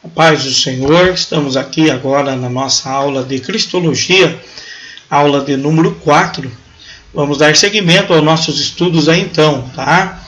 A paz do Senhor, estamos aqui agora na nossa aula de Cristologia, aula de número 4. Vamos dar seguimento aos nossos estudos aí então, tá?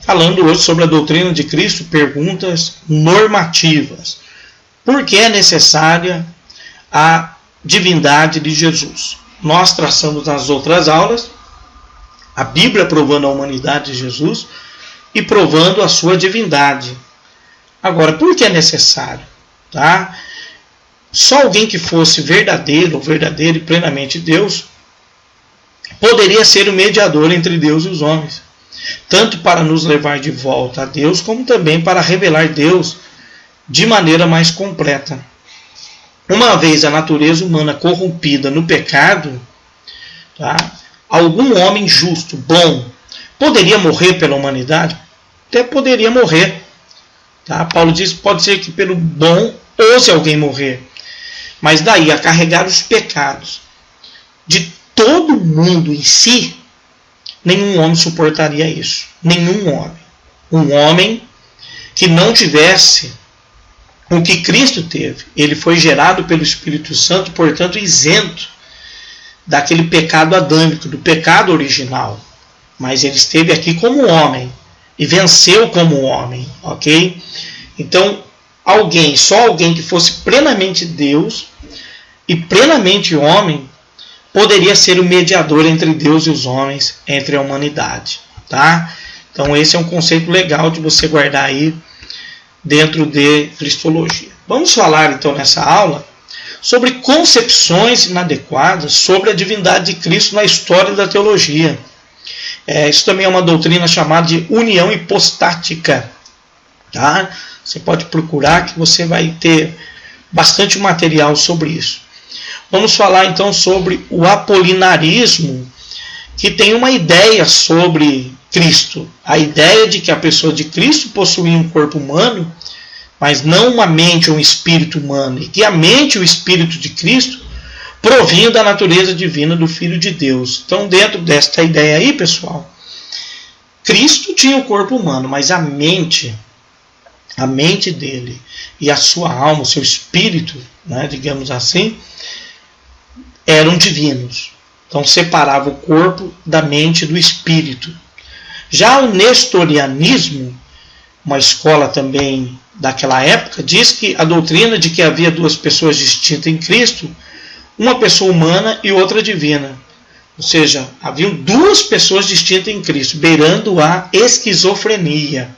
Falando hoje sobre a doutrina de Cristo, perguntas normativas. Por que é necessária a divindade de Jesus? Nós traçamos nas outras aulas a Bíblia provando a humanidade de Jesus e provando a sua divindade. Agora, por que é necessário? Tá? Só alguém que fosse verdadeiro e plenamente Deus poderia ser o mediador entre Deus e os homens, tanto para nos levar de volta a Deus, como também para revelar Deus de maneira mais completa. Uma vez a natureza humana corrompida no pecado, tá? Algum homem justo, bom, poderia morrer pela humanidade? Até poderia morrer. Tá? Paulo diz que pode ser que pelo bom ouse alguém morrer. Mas daí a carregar os pecados de todo mundo em si, nenhum homem suportaria isso. Nenhum homem. Um homem que não tivesse o que Cristo teve. Ele foi gerado pelo Espírito Santo, portanto isento daquele pecado adâmico, do pecado original. Mas ele esteve aqui como homem e venceu como homem, ok? Então, só alguém que fosse plenamente Deus e plenamente homem, poderia ser o mediador entre Deus e os homens, entre a humanidade, tá? Então, esse é um conceito legal de você guardar aí dentro de Cristologia. Vamos falar, então, nessa aula, sobre concepções inadequadas sobre a divindade de Cristo na história da teologia. Isso também é uma doutrina chamada de união hipostática. Tá? Você pode procurar que você vai ter bastante material sobre isso. Vamos falar então sobre o apolinarismo, que tem uma ideia sobre Cristo. A ideia de que a pessoa de Cristo possuía um corpo humano, mas não uma mente ou um espírito humano, e que a mente e o espírito de Cristo provinham da natureza divina do Filho de Deus. Então, dentro desta ideia aí, pessoal, Cristo tinha o corpo humano, mas a mente dele e a sua alma, o seu espírito, né, digamos assim, eram divinos. Então, separava o corpo da mente e do espírito. Já o nestorianismo, uma escola também daquela época, diz que a doutrina de que havia duas pessoas distintas em Cristo, uma pessoa humana e outra divina. Ou seja, haviam duas pessoas distintas em Cristo, beirando a esquizofrenia.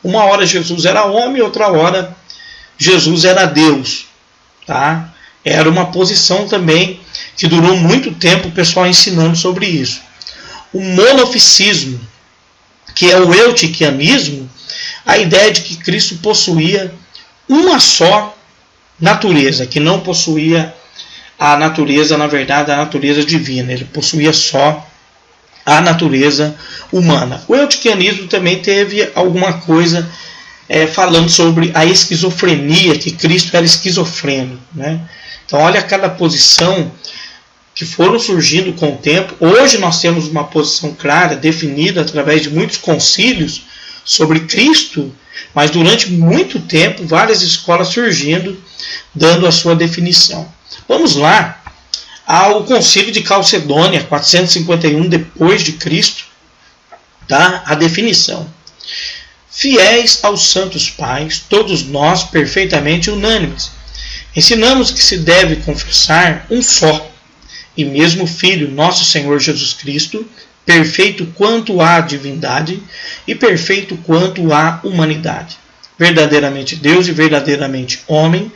Uma hora Jesus era homem, outra hora Jesus era Deus. Tá? Era uma posição também que durou muito tempo o pessoal ensinando sobre isso. O monofisismo, que é o eutiquianismo, a ideia de que Cristo possuía uma só natureza, que não possuía a natureza, na verdade, a natureza divina. Ele possuía só a natureza humana. O eutiquianismo também teve alguma coisa falando sobre a esquizofrenia, que Cristo era esquizofrênico. Né? Então, olha cada posição que foram surgindo com o tempo. Hoje nós temos uma posição clara, definida através de muitos concílios sobre Cristo, mas durante muito tempo várias escolas surgindo, dando a sua definição. Vamos lá ao Concílio de Calcedônia, 451 depois de Cristo, tá? A definição. Fiéis aos santos pais, todos nós perfeitamente unânimes, ensinamos que se deve confessar um só e mesmo Filho, nosso Senhor Jesus Cristo, perfeito quanto à divindade e perfeito quanto à humanidade, verdadeiramente Deus e verdadeiramente homem,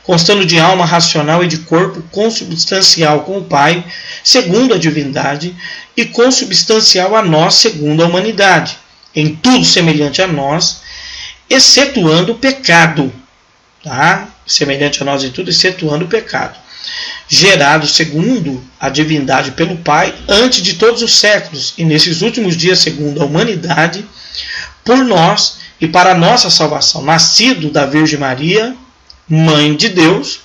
constando de alma racional e de corpo consubstancial com o Pai, segundo a divindade, e consubstancial a nós, segundo a humanidade, em tudo semelhante a nós, excetuando o pecado. Tá? Semelhante a nós em tudo, excetuando o pecado. Gerado segundo a divindade pelo Pai, antes de todos os séculos, e nesses últimos dias, segundo a humanidade, por nós e para a nossa salvação, nascido da Virgem Maria, Mãe de Deus,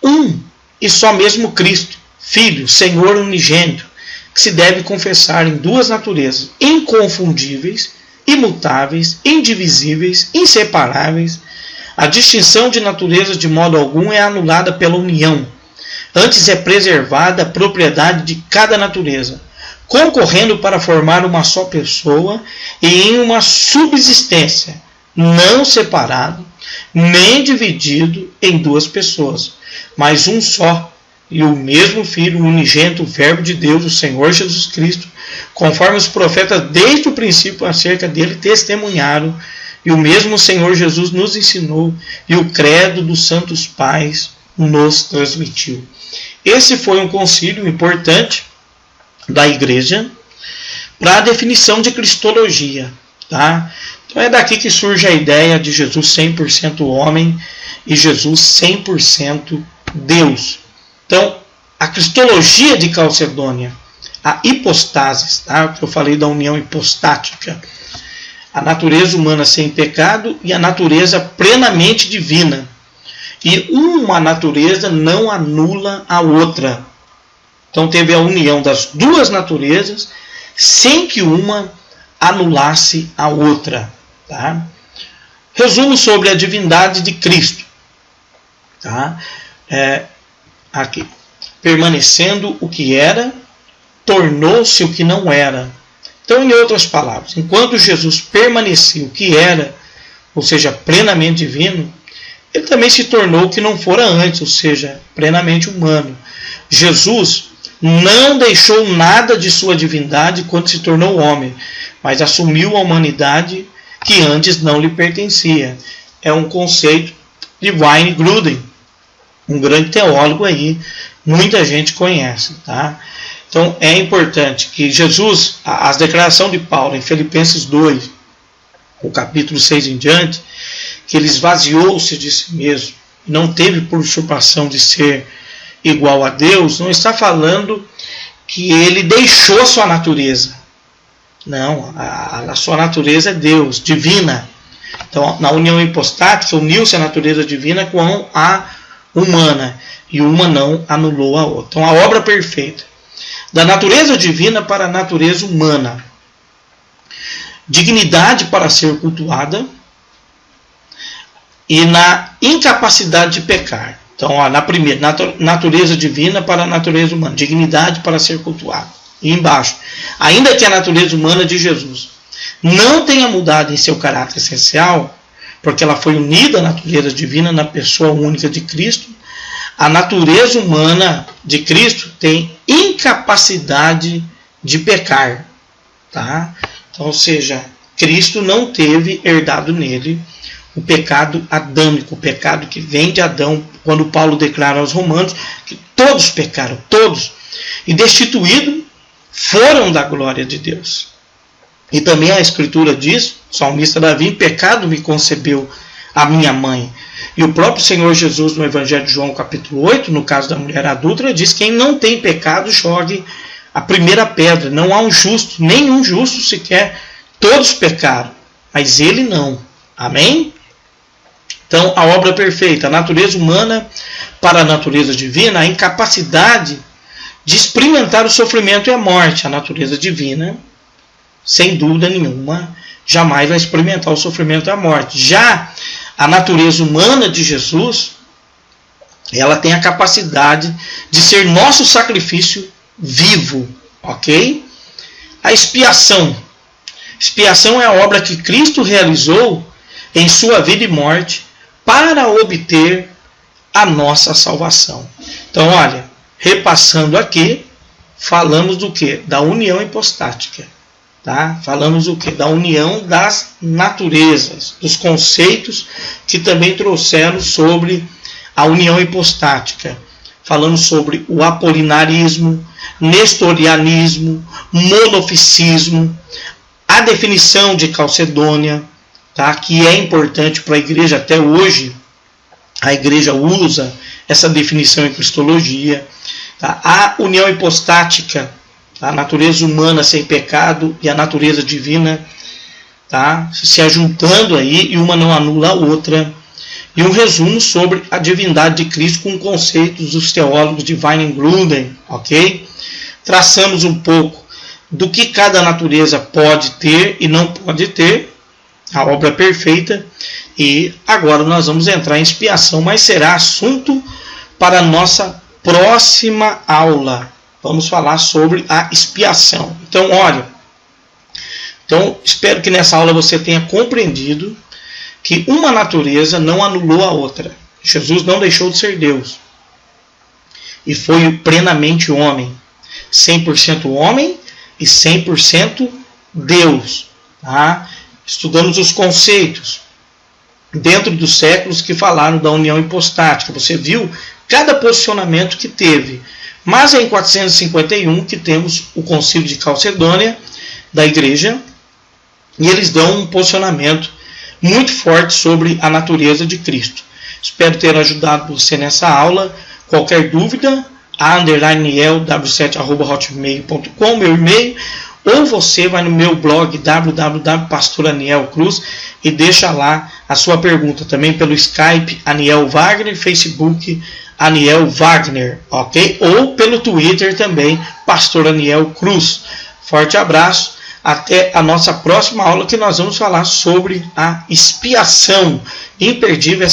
um e só mesmo Cristo, Filho, Senhor unigênito, que se deve confessar em duas naturezas inconfundíveis, imutáveis, indivisíveis, inseparáveis, A distinção de natureza de modo algum é anulada pela união. Antes é preservada a propriedade de cada natureza, concorrendo para formar uma só pessoa e em uma subsistência, não separado, nem dividido em duas pessoas, mas um só, e o mesmo Filho, o unigênito, o Verbo de Deus, o Senhor Jesus Cristo, conforme os profetas desde o princípio acerca dele testemunharam, e o mesmo Senhor Jesus nos ensinou, e o credo dos santos pais nos transmitiu. Esse foi um concílio importante da igreja para a definição de cristologia. Tá? Então é daqui que surge a ideia de Jesus 100% homem e Jesus 100% Deus. Então, a cristologia de Calcedônia, a hipostasis, tá? Que eu falei da união hipostática, a natureza humana sem pecado e a natureza plenamente divina. E uma natureza não anula a outra. Então teve a união das duas naturezas sem que uma anulasse a outra. Tá? Resumo sobre a divindade de Cristo. Tá? Aqui. Permanecendo o que era, tornou-se o que não era. Então, em outras palavras, enquanto Jesus permanecia o que era, ou seja, plenamente divino, ele também se tornou o que não fora antes, ou seja, plenamente humano. Jesus não deixou nada de sua divindade quando se tornou homem, mas assumiu a humanidade que antes não lhe pertencia. É um conceito de Wayne Grudem, um grande teólogo aí, muita gente conhece. Tá? Então é importante que Jesus, a declaração de Paulo em Filipenses 2, o capítulo 6 em diante, que ele esvaziou-se de si mesmo, não teve por usurpação de ser igual a Deus, não está falando que ele deixou a sua natureza. Não, a sua natureza é Deus, divina. Então, na união hipostática, uniu-se a natureza divina com a humana, e uma não anulou a outra. Então, a obra perfeita, da natureza divina para a natureza humana. Dignidade para ser cultuada e na incapacidade de pecar. Então, na primeira, natureza divina para a natureza humana, dignidade para ser cultuada. E embaixo, ainda que a natureza humana de Jesus não tenha mudado em seu caráter essencial, porque ela foi unida à natureza divina na pessoa única de Cristo, a natureza humana de Cristo tem incapacidade de pecar. Tá? Então, ou seja, Cristo não teve herdado nele o pecado adâmico, o pecado que vem de Adão, quando Paulo declara aos Romanos que todos pecaram, todos, e destituídos foram da glória de Deus. E também a Escritura diz, o salmista Davi, em pecado me concebeu a minha mãe. E o próprio Senhor Jesus, no Evangelho de João, capítulo 8, no caso da mulher adúltera, diz: quem não tem pecado, jogue a primeira pedra. Não há um justo, nenhum justo sequer, todos pecaram, mas ele não. Amém? Então, a obra perfeita, a natureza humana para a natureza divina, a incapacidade de experimentar o sofrimento e a morte. A natureza divina, sem dúvida nenhuma, jamais vai experimentar o sofrimento e a morte. Já a natureza humana de Jesus, ela tem a capacidade de ser nosso sacrifício vivo. Ok? A expiação. Expiação é a obra que Cristo realizou em sua vida e morte para obter a nossa salvação. Então, olha, repassando aqui, falamos do que? Da união hipostática. Tá? Falamos o que? Da união das naturezas, dos conceitos que também trouxeram sobre a união hipostática. Falamos sobre o apolinarismo, nestorianismo, monofisismo, a definição de Calcedônia, tá? Que é importante para a igreja até hoje. A igreja usa essa definição em cristologia. Tá? A união hipostática, a natureza humana sem pecado e a natureza divina, tá? Se ajuntando aí, e uma não anula a outra. E um resumo sobre a divindade de Cristo com conceitos dos teólogos de Wayne Grudem, ok? Traçamos um pouco do que cada natureza pode ter e não pode ter, a obra perfeita. E agora nós vamos entrar em expiação, mas será assunto para a nossa próxima aula. Vamos falar sobre a expiação. Então, olha, espero que nessa aula você tenha compreendido que uma natureza não anulou a outra. Jesus não deixou de ser Deus. E foi plenamente homem. 100% homem e 100% Deus. Tá? Estudamos os conceitos dentro dos séculos que falaram da união hipostática. Você viu cada posicionamento que teve. Mas é em 451 que temos o Concílio de Calcedônia da Igreja, e eles dão um posicionamento muito forte sobre a natureza de Cristo. Espero ter ajudado você nessa aula. Qualquer dúvida, a_lw7@hotmail.com, meu e-mail, ou você vai no meu blog www.pastoranielcruz e deixa lá a sua pergunta também pelo Skype Aniel Wagner, Facebook Aniel Wagner, ok? Ou pelo Twitter também, Pastor Aniel Cruz. Forte abraço, até a nossa próxima aula que nós vamos falar sobre a expiação. Imperdível.